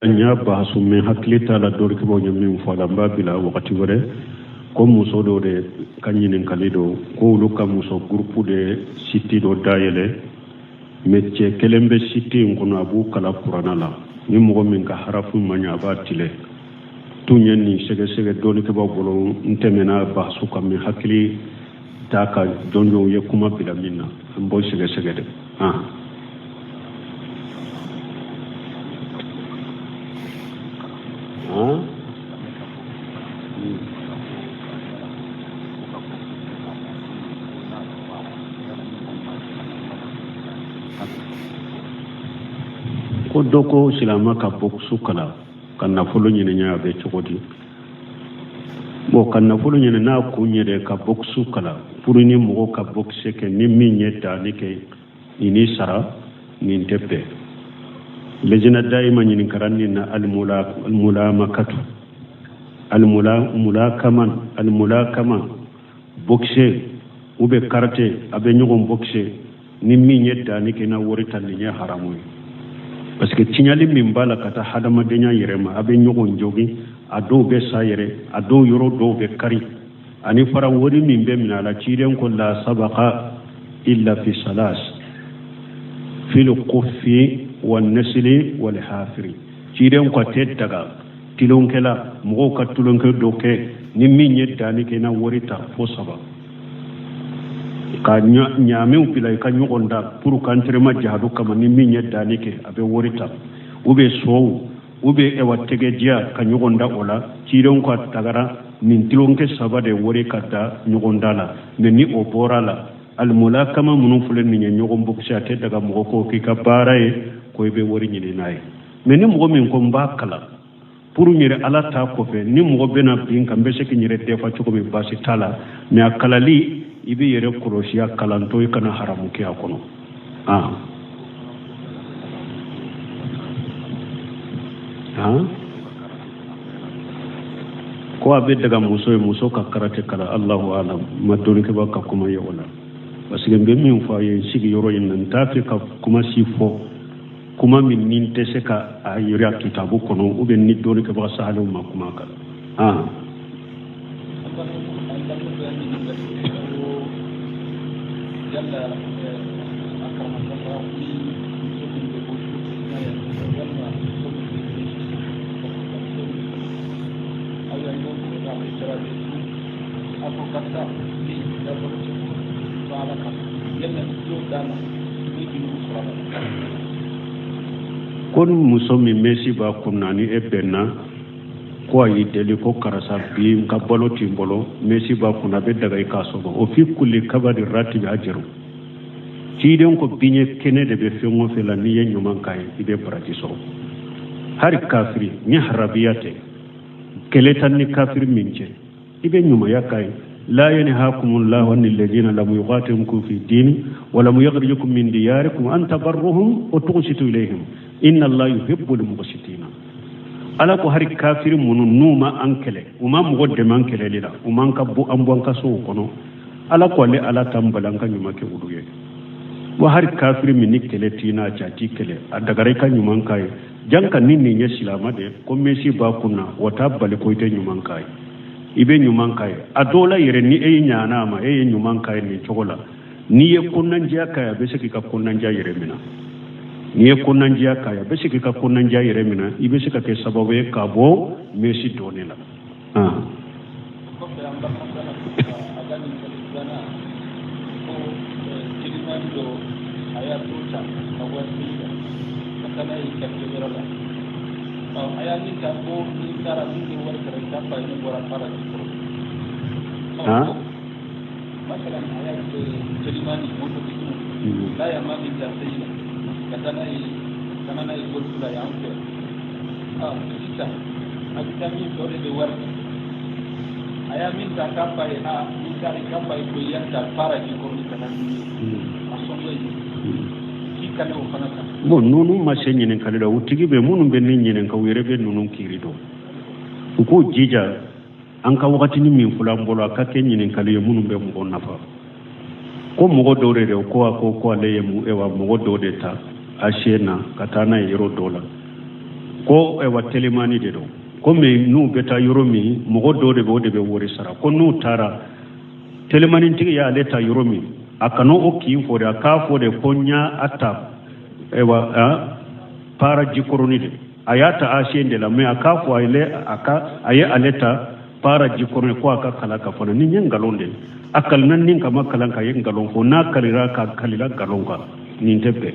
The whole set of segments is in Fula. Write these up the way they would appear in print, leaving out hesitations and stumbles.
nya bahasu min haklita la dor ke bo min fala babila wakati wore ko muso do de kanyinin kalido ko lu ka muso groupe de siti do dayele métier kelembe siti ngono abu kala qur'ana la ni mo min ka harafu manya batile tunyen ni sege sege doni ke bo bolo ntemena bahasu kam min hakli ta ka donjo ye kuma bila minna mbo sege sege de ko doko silama ka boksu kala kan nafolo nyene nya be chogodi mo kan nafolo nyene na ku nyede ka boksu kala puruni mo ka bokse ke ni minye ta ni ke ini sara ni teppe lejina daima nyini karanni na almulamakatu almulakaman bokse ube karate abe nyogon bokse ni minye ta ni ke na worita ni nya haramu parce que tiñali min bala kata hadama denya yerema abe nyogon jogi ado be sayere ado yoro do be kari ani fara wori min be min ala ciren ko la sabaqa illa fi salas fil quffi wan nasli wal hafiri ciren ko daga tilonkela mo ka tulonke doke ni min yedda ni ke na worita fo saba ka nyame upila ka nyogonda pour kantrema jahadu kama ni minye danike abe worita ube sow ube e wattege dia ka nyogonda ola ciron ko tagara min tilonke sabade wori kata nyogonda la ni o borala al mulakama munun fulen ni nyogon boksa te daga mo ko ki ka baraye ko be wori ni nay mais ni mo min ko mbakala pour nyire ala ta ko fe ni mo bena bin kambe se ki nyire defa ci ko be basi tala mais akalali ibi yere korosiya kalanto ikana haramu ke akono ko abe daga muso ka karate kala Allahu alam madoni ke baka kuma yawala parce que be min fa ye sigi yoro yin ta fi ka kuma sifo kuma min nin te se ka ayira kitabu kono ube ni doni ke baka sahalu ma kuma ka kon muso mi mesi ba kunani e benna ko ayi deli ko karasa bi ka bolo timbolo mesi ba kuna be daga ikaso o fi kulli kabadi ratibi ajru ci den ko biñe kene de be fengo fe la ni nyuma kay ibe pratiso har kafiri ni harabiyate keletan ni kafir mince ibe nyuma yakay لا ينهاكم الله عن الذين لم يقاتلوكم في الدين ولم يخرجوكم من دياركم أن تبرهم وتقسطوا إليهم إن الله يحب المقسطين ala ko hari kafir munu numa ankele uma mugodde mankele lila uma kabbu ambon kaso kono ala ko le ala tambalanka nyuma ke uduye wa hari kafir min nikele tina chati kele adagare ka nyuma kai janka ninni nya silama de ko mesi ba kunna wata bale ko ite nyuma kai ibe nyuma kai adola yere ni e nyana ma e nyuma kai ni chogola ni ye kunnan ja kai be se ka kunnan ja yere mina ni ye kunnan ja kai be se ka kunnan ja yere mina ibe se ka ke sababu ka bo mesi donela bon nunu ma se nyinen kalida utigi be munum be nyinen ka were be nunu kirido ko jija an ka wakati ni min fulan bolo ka ke nyinen kaliye munum be mo nafa ko mo do re ko ale mu e wa mo do de ta ashena katana yero dola ko e wa telemani de do ko me nu beta yoromi mo goddo de bo de be wori sara ko nu tara telemani tigi ya leta yoromi akano o ki fo de aka fo de konya atta e wa para jikoroni de ayata ashende la me aka fo ile aka aye aleta para jikoroni ko aka kala ka fona ni ngalonde akal nan nin kama kalan ka yen galon fo na kalira ka kalila galon ka nin tebe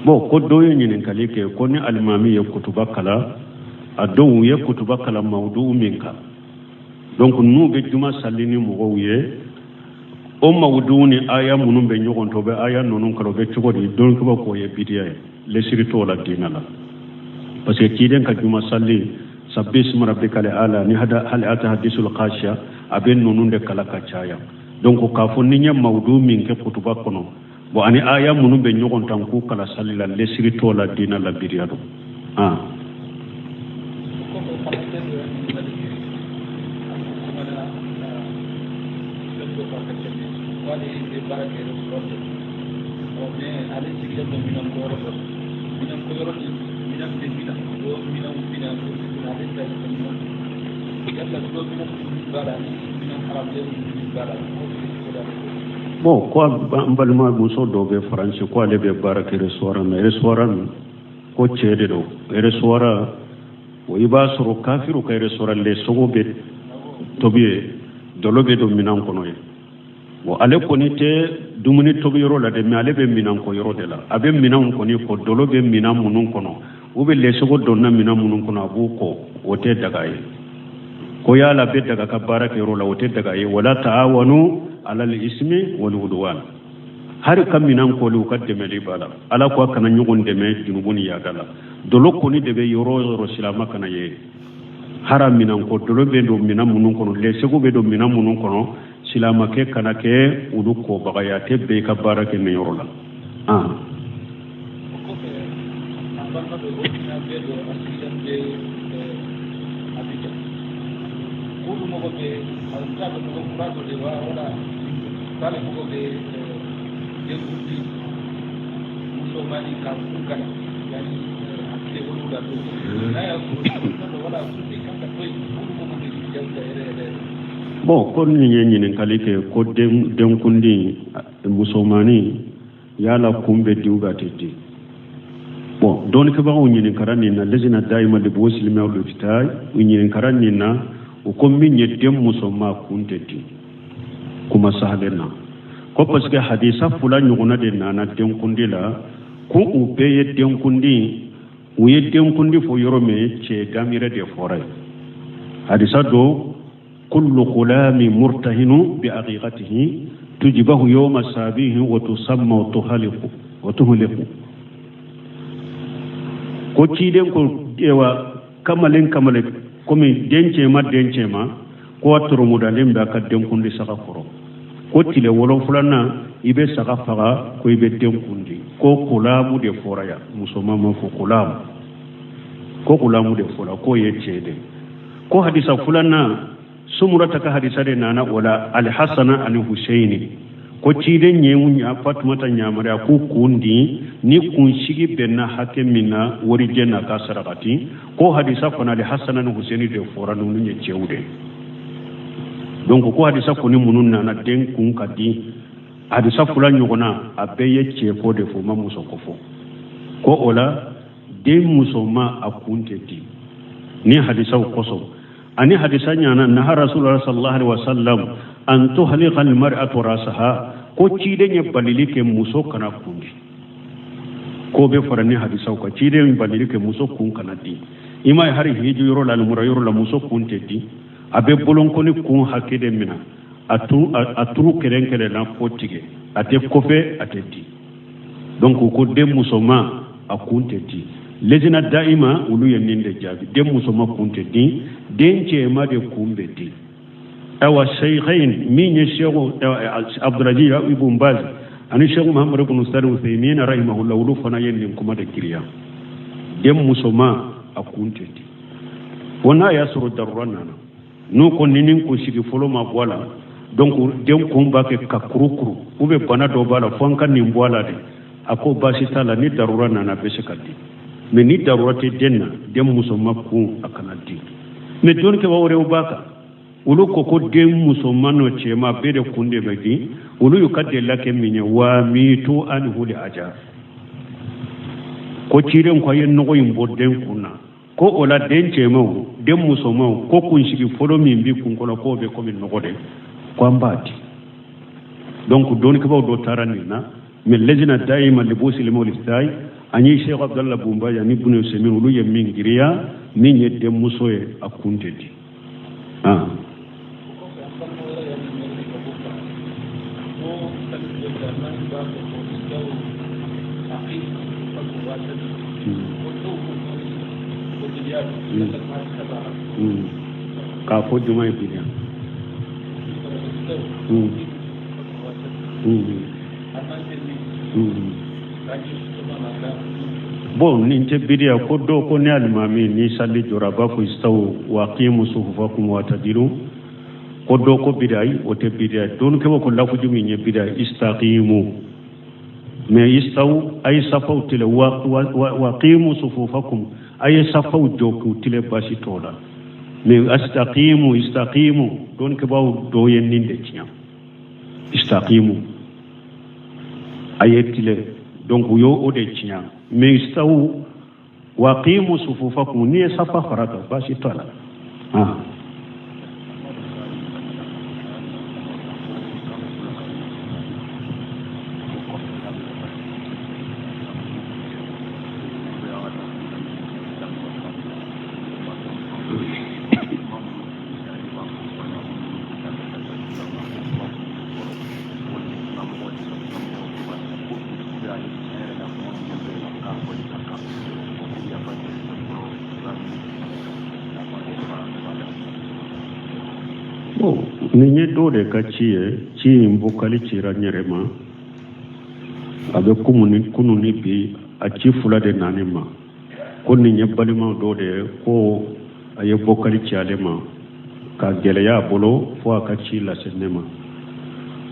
bo ko doyo nyinin kalike ko ni almami ya kutuba kala adon ya kutuba kala mawdu minka donc nu be juma sallini mo wiye o mawdu ni aya munum be nyogon to be aya nonun kala be cugodi don ko ko ye bidiya le sirito la dinala parce que kiden ka juma salli sabbis rabbikal ala ni hada hal ata hadisul qashiya aben nonun de kala ka chaya donc ka fo ni nyam mawdu min ke kutuba kono bo ani aya munum be nyogon tan ku kala sallila le sirito la dinala bidiya do bon ko balma muso do be france ko ale be barake restaurant ko cede do restaurant o iba soro kafiru kay restaurant le sogo be tobiye dolobe do minan kono ye bo ale koni te dumuni tobi yoro la de me ale be minan ko yoro de la abe minan koni ko dolobe minan munun kono ube le sogo donna minan munun kono abu ko wote daga ye ko yala be daga ka barake yoro la wote daga ye wala taawanu alal ismi wal udwan har kam minan ko lu kadde meli bala ala ko kana nyugon de me junubuni ya gala dolo koni de be yoro silama kana ye haram minan ko dolo be do minan munun kono le sego be do minan munun kono silama ke kana ke udu ko bagaya te be ka barake me yoro la bon ko ni nyinin kalike ko den kundi musomani yala kumbe diuga teddi bon don ke ba nyinin karani na lejina daima de bosilme o lutay nyinin karani na o ko min yedem musoma kuntedi kuma sahalena ko parce que hadisa fula nyuguna de nana den kundi la ko o be yedem kundi o yedem kundi fo yorome che gamire de foray hadisa do kullu khulami murtahinu bi aqiqatihi tujibahu yawma sabihi wa tusamma wa tuhliqu ko ciden ko ewa kamalen komi dence ma ko watoro mudalen be ka denkundi saka foro ko tile wolon fulana ibe saka faga ko ibe denkundi ko kulamu de foraya musoma ma fo kulamu de fora ko yecede ko hadisa fulana sumurata ka hadisa de nana wala al-hasana al-husaini ko ciden nyewunya fatmata nyamara ko kundi ni kun shigi benna hakemina wori jenna ka sarakati ko hadisa kona al-hasana al-husaini de fora nunu nye cewde donc ko hadisa koni munun na den kun kadi hadisa fulan nyogona abeye cefo de fo mamuso kofo ko ola den musoma akunteti ni hadisa koso ani hadisa nyana na rasulullah sallallahu alaihi wasallam an tuhliqa almar'atu rasaha ko cide nye balilike muso kana kundi ko be farani hadisa ko cide nye balilike muso kun kana di ima hari hiju yoro la yoro la muso kun tedi abe bolon ko ni kun hakide mina aturu kerenkere na potige ate kofe ateti donc ko de musoma akunteti lejina daima ulu yeninde jabi de musoma kunteti denche ma de kumbeti awa shaykhain min yashu Abdulaziz ibn Baz ani Sheikh Muhammad ibn Salih Uthaymin rahimahullah ulu fana yenin kuma da kiriya de musoma akunteti wana yasuru darrana n'u ko ninin ko sigi folo ma bɔ a la donc den kun b'a kɛ ka kurukuru ou bien bana dɔ b'a la fo an ka nin bɔ a la de a ko baasi t'a la ni darura nana a bɛ se ka di mais ni darura tɛ den na den musoman kun a kana di mais dɔnnikɛbaa wɛrɛw b'a kan olu ko den musoman n'o cɛman bɛɛ de kun de bɛ di olu y'u ka delila kɛ min ye wa miitu anhu li ajar ko ciren ko a ye nɔgɔ in bɔ den kun na ko o la den cɛmanw den musomanw ko kunsigi fɔlɔ min bi kun kɔnɔ k'o bɛ komi nɔgɔ de ko an b'a di donc dɔnnikɛbaw dɔ taara nin na mais lajina daima libusi limawlistayi an ye Sheikh Abdallah Bumba yani Ibn Usaymin olu ye min giriya min ye denmuso ye a kun tɛ di k'a fɔ juma ye bidiya bon nin tɛ bidiya ko dɔw ko ne alimami ni sali jɔra a b'a fɔ istawu wa aqimu sufufakum wa'tadilu ko dɔw ko bidiya ayi o tɛ bidiya dɔnnikɛbaw ko lafuju min ye bidiya istaqimu mais istawu a ye safaw tile wa aqimu sufufakum a ye safaw jɔ k'u tile baasi t'o la mais istaqimu dɔnnikɛbaw dɔw ye nin de tiɲɛ istaqimu a ye tile donc u y'o o de tiɲɛ mais istawu wa aqimu sufufakum n'i ye safa fara kan baasi t'a la nin ye dɔw de ka ci ye ci in bɔkali cira n yɛrɛ ma a bɛ kunu ni bi a ci fula de nani ma ko nin ye balimaw dɔw de ye ko a ye bɔkali ci ale ma ka gɛlɛya a bolo fo a ka ci lase ne ma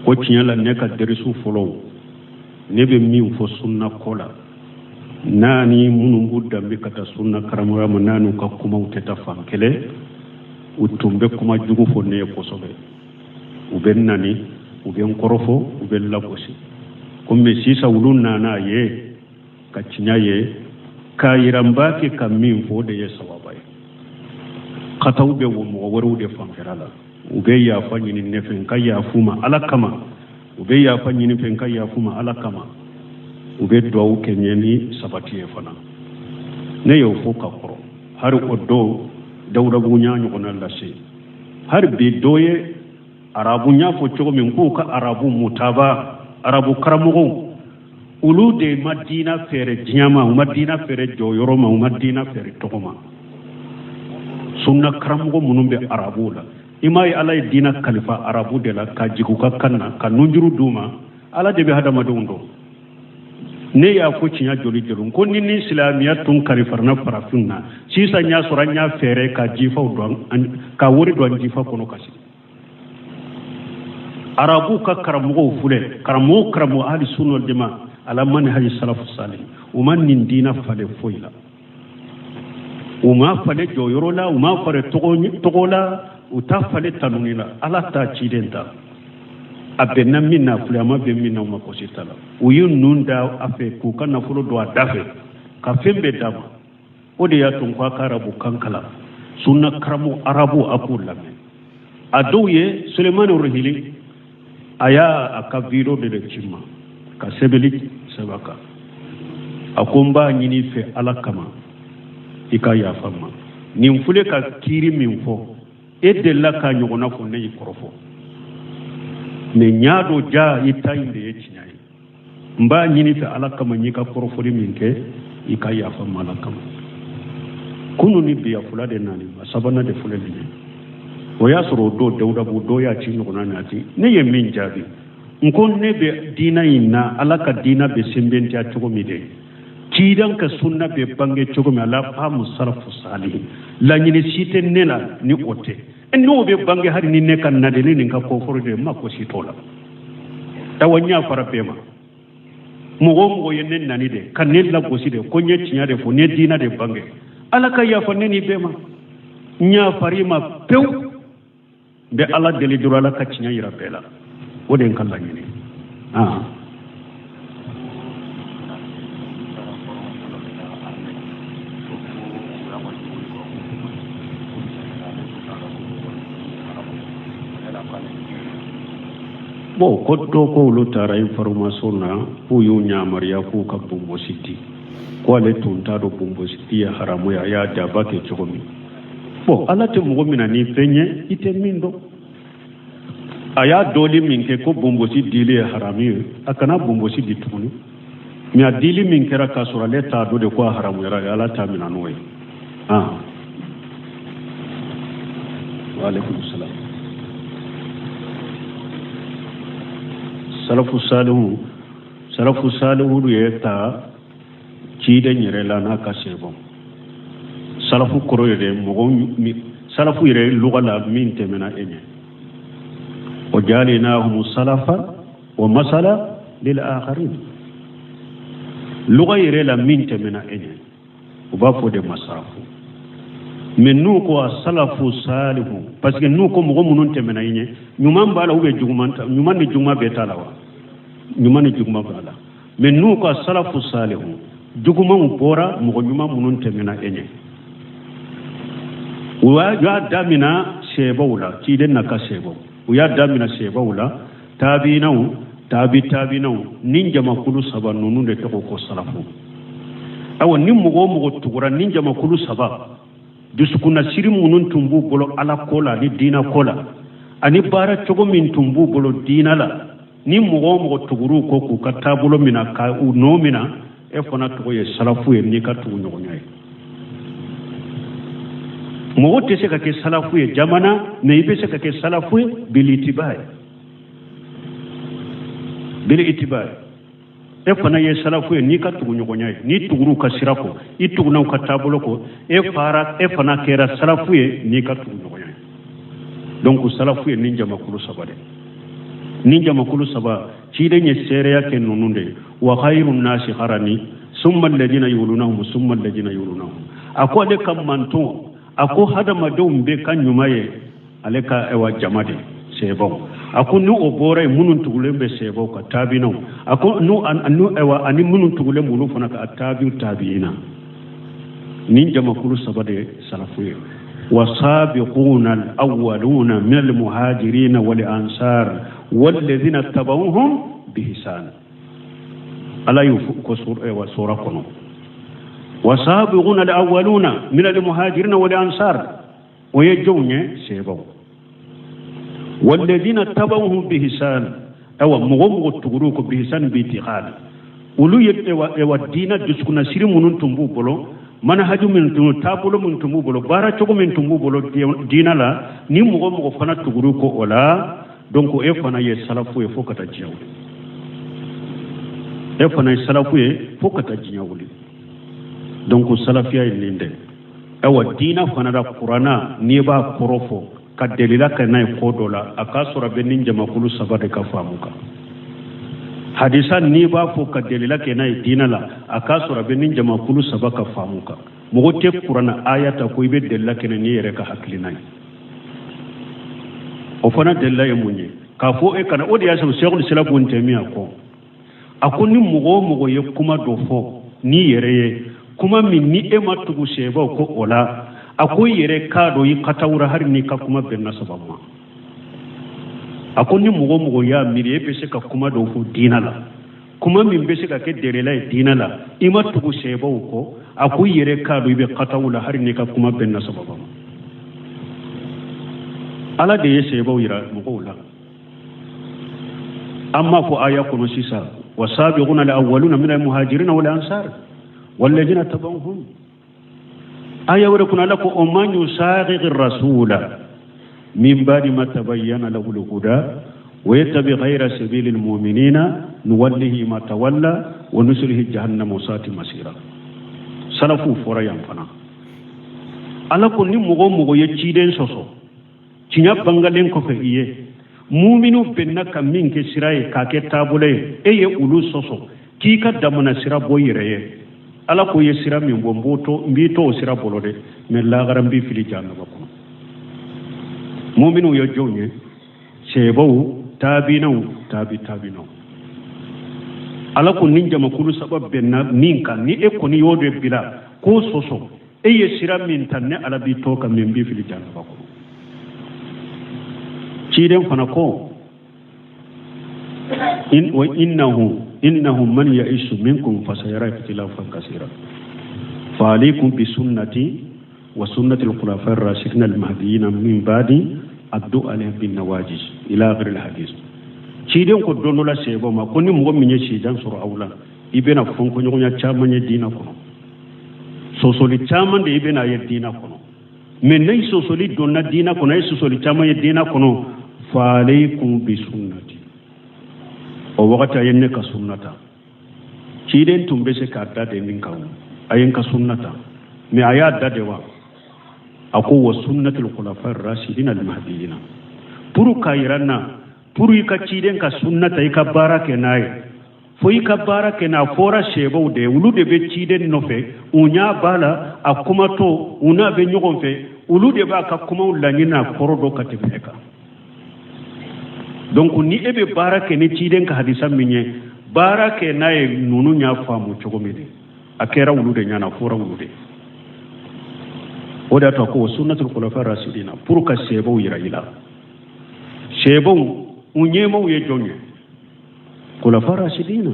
ko tiɲɛ la ne ka derisu fɔlɔw ne bɛ min fɔ sunna ko la n'a ni minnu b'u danbe ka taa sunna karamɔgɔya ma n'a n'u ka kumaw tɛ taa fan kelen u tun bɛ kuma jugu fɔ ne ye kosɛbɛ u bɛ nani u bɛ n kɔrɔfɔ u bɛ lagosi komi sisan olu nana ye ka tiɲɛ ye k'a yira n b'a kɛ ka min fɔ o de ye sababa ye kataw bɛ wo mɔgɔ wɛrɛw de fanfɛla la u bɛ yafa ɲini ne fɛ n ka yafu ma ala kama u bɛ yafa ɲini fɛ n ka yafu ma ala kama u bɛ duwawu kɛ ɲɛ ni sabati ye fana ne y'o fɔ ka kɔrɔ hari o dɔw dawudabunya ɲɔgɔnna lase hari bi dɔ ye arabu n y'a fɔ cogo min k'u ka arabu mutaba arabu karamɔgɔw olu de ma diina fɛɛrɛ diɲɛ ma u ma diina fɛɛrɛ jɔyɔrɔ ma u ma diina fɛɛrɛ tɔgɔ ma sunna karamɔgɔ minnu bɛ arabu la i m'a ye ala ye diina kalifa arabu de la ka jigin u ka kan na ka nunjuru d'u ma ala de bɛ hadamadenw dɔn ne y'a fɔ tiɲɛ joli joli ko ni silamɛya tun kalifarina farafin na sisan n y'a sɔrɔ an y'a fɛɛrɛ ka jifaw dɔn ka wari don an jifa kɔnɔ kasi arabu ka karamɔgɔw filɛ karamɔgɔ ahli sunna wal jamaa ala manhaji salafu salih u ma nin diina falen foyi la u ma falen jɔyɔrɔ la u ma falen tɔgɔ la u t'a falen tanuni la ala t'a ciden ta a bɛnna min na filɛ a ma bɛn min na u ma kɔsi ta la u ye ninnu da a fɛ k'u ka nafolo don a da fɛ ka fɛn bɛɛ d'a ma o de y'a to ko a ka arabu kan kalan sunna karamɔgɔ arabu a k'u lamɛn a dɔw ye sulemani rohili a y'a ka video de ci ma ka sɛbɛnni sɛbɛn kan a ko n b'a ɲini fɛ ala kama i ka yafa ma nin filɛ ka kiiri min fɔ e delila k'a ɲɔgɔnna fɔ ne y'i kɔrɔfɔ mais n y'a dɔn ja i ta in de ye tiɲɛ ye n b'a ɲini fɛ ala kama n y'i ka kɔrɔfɔli min kɛ i ka yafa ma ala kama kunu ni bi a fila de nani a sabanan de filɛ nin ye o y'a sɔrɔ o don dawudabu dɔw y'a ci ɲɔgɔnna nati ne ye min jaabi n ko ne bɛ diina in na ala ka diina bɛ senbentiya cogo min de ciidan ka sunna bɛ bange cogo min ala faamu salafu salih laɲini si tɛ ne la ni o tɛ no be bange hari ni ne kan na de ni ka ko foro de ma ko si tola tawanya fara pema mo yenen nani de kan ne la gosi de ko nye tinya de fo ne dina de bange ala ka ya fanne ni bema nya farima pew be ala deli dura la ka tinya yira bela o de kan la ni bo ko to ko lu tara information na fu yu nyamariya ku ka bumbo siti ko le tunta do bumbo siti ya haramu ya da ba ke chomi bo ala te mo mina ni penye ite mindo aya doli min ke ko bumbo siti le harami akana bumbo siti tuni mi adili min kera ka sura le ta do de ko haramu ya ala ta mina noy wa alaikum salam salafu salihu ye ta ciden yɛrɛ la n'a ka sebon salafu kɔrɔ yɛrɛ salafu yɛrɛ lugha la min tɛmɛna e ɲɛ wa jalinahum salafa wa masala lil akharin lugha yɛrɛ la min tɛmɛna e ɲɛ u b'a fɔ de masalafu mais n'u ko a salafu salihu parce que n'u ko mɔgɔ minnu tɛmɛna i ɲɛ ɲuman b'a la ou bien juguman ni juguman bɛɛ t'a la wa ɲuman ni juguman b'a la mais n'u ko a salafu salihu jugumanw bɔra mɔgɔ ɲuman minnu tɛmɛna e ɲɛ u y'a damina sɛbaw la ciden na ka sɛbaw u y'a damina sɛbaw la taabinaw taabinaw ni jamakulu saba ninnu de tɔgɔ ko salafu awa ni mɔgɔ o mɔgɔ tugura ni jamakulu saba dusukuna siri minnu tun b'u bolo ala ko la ani diina ko la ani baara cogo min tun b'u bolo diina la ni mɔgɔ o mɔgɔ tugur'u ko k'u ka taabolo mina ka u nɔ mina e fana tɔgɔ ye salafu ye n'i ka tugu ɲɔgɔnya ye mɔgɔ tɛ se ka kɛ salafu ye jamana mais i bɛ se ka kɛ salafu ye bil itiba e fana ye salafu ye n'i ka tugu ɲɔgɔnya ye n'i tugur'u ka sira kɔ i tugunaw ka taabolo kɔ e fana kɛra salafu ye n'i ka tugu ɲɔgɔnya ye donc salafu ye nin jamakulu saba de nin jamakulu saba ciden ye seereya kɛ ninnu de wa khairu nasi harani summa alladhina yulunahum summa alladhina yulunahum a ko ale ka manton a ko hadamadenw bɛ ka ɲuman ye ale ka jama de sɛbaw a ko ni o bɔra yen minnu tugulen bɛ sɛbaw ka taabinaw a ko ani minnu tugulen minnu fana ka taabina nin jamakulu saba de salafu ye والسابقون الأولون من المهاجرين والأنصار والذين اتبعوهم بإحسان ألا يفك سورة كنو والسابقون الأولون من المهاجرين والأنصار ويجون سيبوا والذين اتبعوهم بإحسان أو مغمغ تغروك بإحسان بإتقال ولو الدين دسكنا سيري منون تنبو بلو manhaju min tunu tabulo min tumu bolo bara cogo min tumu bolo dina la ni mogo fana tuguru ko ola donc e fana ye salafu ye fokata jiyaw e fana ye salafu ye fokata jiyaw donc salafiya ye linde awa dina fana da qur'ana ni ba korofo ka delila ka nay ko dola aka sura benin jamakulu sabade ka famuka hadisa ni ba fo ka delila ke nay dina la aka sura benin jamakulu sabaka famuka mogo te qur'ana ayata ko ibe delila ke ni yere ka haklinay o fana delila e munye ka fo e kana odi ya so sheikhul islam ibn taymiya ko akuni mogo ye kuma do fo ni yere ye kuma min ni e matugu sheba ko ola akoy yere ka do yi katawra har ni ka kuma benna sabama akoni mogo ya miri be se ka kuma do fu dina la kuma min be se ka ke derela dina la ima tugu seba ko akoy yere ka do be katawla har ni ka kuma benna sababa ala de seba yira mogo la amma ko aya ko sisa wasabiquna alawwaluna min almuhajirin wal ansar والذين تبعوهم آية وركنا لكم ومن يساغق الرسول من بعد ما تبين له الهدى ويتبع غير سبيل المؤمنين نوله ما تولى ونسله جهنم وساءت مصيرا سلفوا فريان فنا ala ko ni mogo ye ciden soso tinya bangalen ko fe iye mu'minu benna kam min ke siraye ka ke tabule e ye ulu soso ki ka damana sira boyire ala ko ye sira min bomboto mbito sira bolode me la garam bi fili jannaba ko mu'minu yo jonye sebo tabinau tabinau ala ko nin jama kulu sabab benna min kan ni e ko ni yodo bila ko soso e ye sira min tanne ala bi to kam min bi fili jannaba ko ciden fana ko innahu man ya'isu minkum fasayara ikhtilafan kaseera fa alaykum bi sunnati wa sunnati al-khulafa ar-rashidin al-mahdiyyin min ba'di addu alayhi bin nawajis ila akhir al-hadith ciden ko dono la sebo ma ko ni mo min ye cidan sur awla ibena fonko nyonya chama nye dina ko sosoli chama de ibena ye dina ko men nay sosoli donna dina ko nay sosoli chama ye dina ko fa alaykum bi sunnati o wakati ayenne ka sunnata ciden tumbe se ka dade min kaw ayen ka sunnata me aya dade wa ako wa sunnatul khulafa ar-rashidin al-mahdiyyin puru kayranna puru ka ciden ka sunnata ka barake naye fo ka barake na fora shebo de ulu de be ciden no fe unya bala akuma to una be nyogon fe ulu de ba ka kuma ulanyina korodo ka tefeka donc ni ebe barake ni ciden ka hadisa minye barake naye nunu nya famu chogomede akera ulude nyana fora ulude oda to ko sunnatul khulafa rasidina pour ka sebo yira ila sebo unyemo ye jonye khulafa rasidina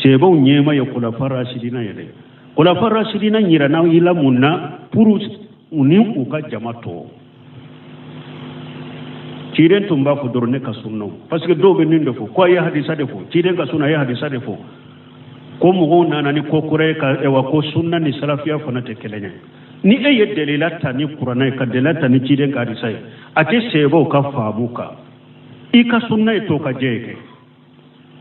sebo unyema ye khulafa rasidina yede khulafa rasidina nyira na ila munna pour unim uka jamato ciden tumba ko dorne ka sunno parce que dobe ninde fo ko ya hadisa de fo ciden ka sunna ya hadisa de fo ko mo gona nani ko kure ka e wa ko sunna ni salafiya fo na te kelenya ni e ye delilata ni qur'ana ka delilata ni ciden ka hadisa ate sebo ka fabuka i ka sunna to ka jeke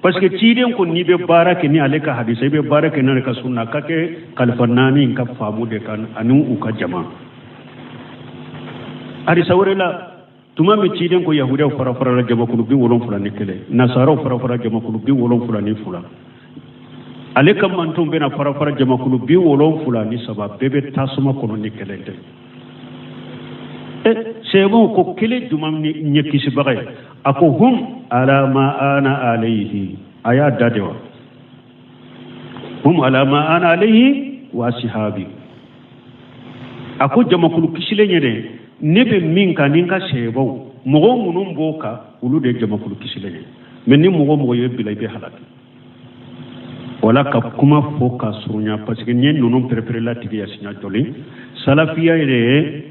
parce que ciden ko ni be barake ni aleka hadisa be barake na ka sunna ka ke kalfanani ka fabu de kan anu u ka jama hadisa wala tuma mi ciden ko yahuda fara jama kulu bi wolon fulani kele nasara fara jama kulu bi wolon fulani fula ale kam man tum bena fara jama kulu bi wolon fulani sabab bebe tasuma kono ni kele de sebo ko kele dumam ni nyekisi bagay ako hum ala ma ana alayhi aya dadewa hum ala ma ana alayhi wa ashabi ako jama kulu kisile nyede nebe minka ninka sebo mogo munum boka ulu de jama kulu kisile men ni mogo yebila be halaki wala ka kuma foka surunya parce que nyen nunum prepare la tigi ya sinya joli salafiya ire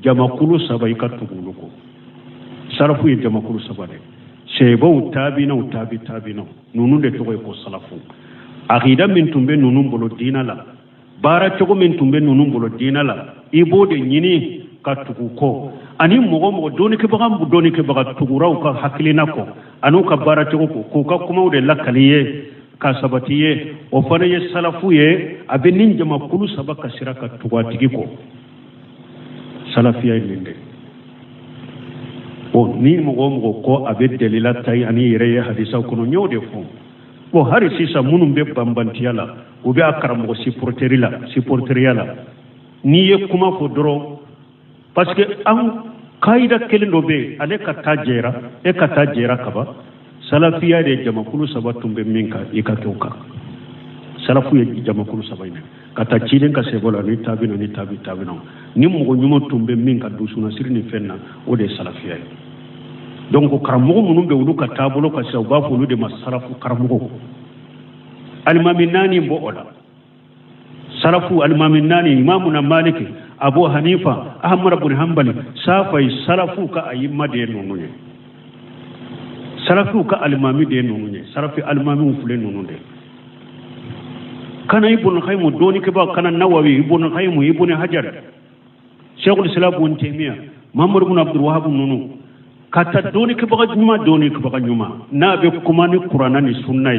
jama kulu sabai ka tugulu ko salafu ye jama kulu sabade sebo tabina nunun de togo ko salafu aqida min tumbe nunum bolo dina la bara chogo min tumbe nunum bolo dina la ibode nyini katugu ko ani mogo doni ke baga tuguraw ka hakilina ko anu ka bara chogo ko ka kuma de lakaliye ka sabatiye o fana ye salafu ye abenin jama kulu sabaka siraka tugwatigi ko salafiya ninde o ni mogo ko abe delila tay ani yere ye hadisa kono nyode fo bo hari sisa munum be bambantiyala o be akara mogo supporteriyala ni ye kuma fo doro parce que an kaida kelendo be ale kata jera kaba salafiya de jama kulu sabatum be minka ikatoka salafu ye jama kulu sabayne kata ciden ka sebola ni tabino ni mo nyumo tumbe minka dusuna sirni fenna o de salafiya donc karamugo munum be ulu katabulo ka sawba fulu de masalafu karamugo almaminani bo ola salafu almaminani imamuna maliki abu hanifa ahmad ibn hanbali safai salafu ka ayimma de nonune salafu ka almami de nonune salafi almami fule nonune kana ibn qayyim doni ke ba kana nawawi ibn qayyim ibn hajar shaykhul islam ibn taymiya muhammad ibn abdul wahhab nonu kata doni ke ba nyuma na be kuma ni qur'ana ni sunna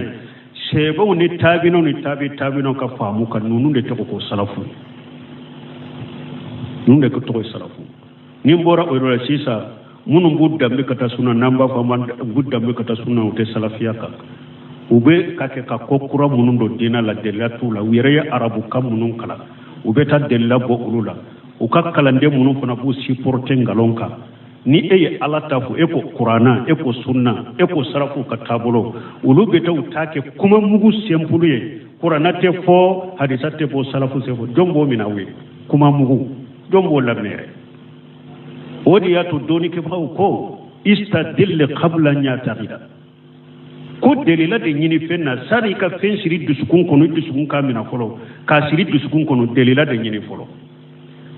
shebo ni tabino ka famu kan nonu de to ko salafu nunde ko to salafu ni bora o la sisa munu budda be kata sunna namba fa man budda be kata sunna o te salafiya ka ube kake ka kokura munu do dina la delatu la wire arabu kam munu kala ube ta della bo ulula o ka kalande munu fana bu supporter ngalonka ni eye ala tafu eko qur'ana eko sunna eko sarafu ka tabulo ulu be ta utake kuma mugu sempuluye qur'ana te fo hadisa te fo salafu se fo jombo minawe kuma mugu jombo la mere odi ya to doni ke fa ko istadil qabla nya taqida ko delila de nyini fenna sari ka fen siri dusukun kono dusukun kamina folo ka siri dusukun kono delila de nyini folo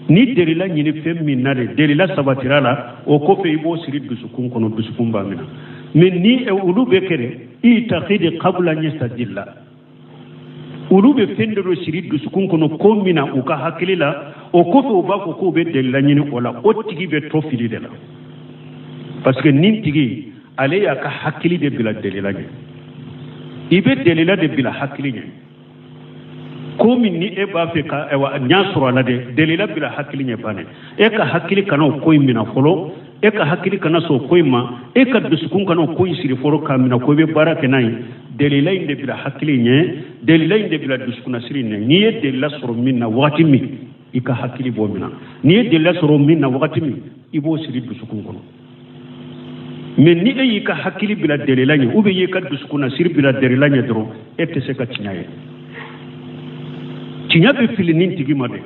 ni delila nyini fen min nade delila sabatirala o ko fe ibo siri dusukun kono dusukun ba mina men ni e ulu be kere i taqidi qabla nya stadilla ulu be fendero siri dusukun kono ko mina o ka hakilila o ko fe o ba ko be delila nyini wala o tigi be to fili de la parce que nin tigi ale ya ka hakili de bila delila nye ibe delila de bila hakili nye komi ni e ba fe ka ewa nyasoro ala de delila bila hakili nye bane e ka hakili kana ko mina folo e ka hakili kana so ko ma e ka dusukun kana ko siri folo ka mina ko be barake nay delila inde bila hakili nye delila inde bila dusukuna siri nye ni e delila soro minna wakati mi ika hakili bo mina ni e delila soro minna wakati mi ibo siri dusukun kono men ni e ka hakili bila delila nya ube ye ka duskuna sir bila delila nya dro ette se ka tiñaye tiña be filinin tigi made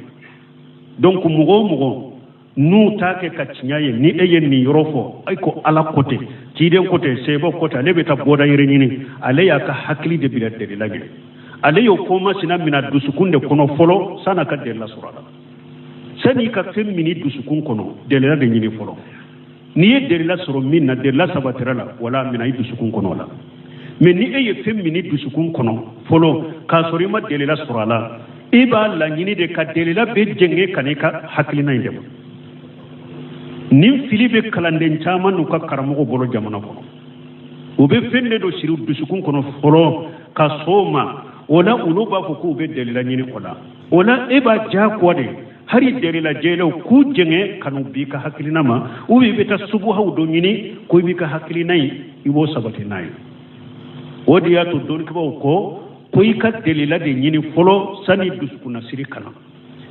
donc mugo nu take ka tiñaye ni e yen ni yorofo ay ko ala côté ci den côté sebo côté le be ta boda yere nyini ale ya ka hakili de bila delila nya ale yo koma sina mina duskunde kono folo sana ka delila surala sani ka femini duskun kono delila de nyini folo ni ye delila soro min na delila sabatira la wala mina i dusukun kono la mais ni e ye fɛn min ni dusukun kono folo k'a sɔrɔ i ma delila sɔrɔ a la i b'a laɲini de ka delila bɛ jɛngɛ ka n'i ka hakilina in de ma nin fili bɛ kalanden caman n'u ka karamɔgɔ bolo jamana kɔnɔ u bɛ fɛn de dɔ siri dusukun kɔnɔ fɔlɔ ka so ma o la olu b'a fɔ k'u bɛ delila ɲini o la o la e b'a diyagoya de hari delila jɛlaw k'u jɛngɛ ka n'u bi ka hakilina ma u bɛ taa subuhaw dɔ ɲini ko i b'i ka hakilina in i b'o sabati n'a ye o de y'a to dɔnnibaw ko i ka delila de ɲini fɔlɔ sani dusukunna siri kana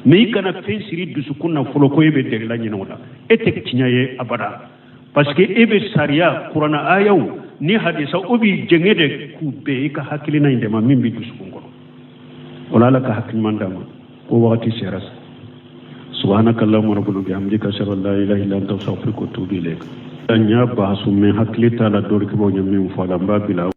mais i kana fɛn siri dusukunna fɔlɔ ko e bɛ delila ɲini o la e tɛ tiɲɛ ye abada parce que e bɛ sariya kuranna ayaw ni hadisa o b'i jɛngɛ de k'u bɛn i ka hakilina in de ma min bɛ dusukun kɔnɔ o la ala ka hakiliman d'a ma ko wagati sera sa سبحانك اللهم ربنا بحمدك اشهد ان لا اله الا انت استغفرك واتوب اليك ان يا باسو من حقلي تعالى دورك بو نيم فالا بابلا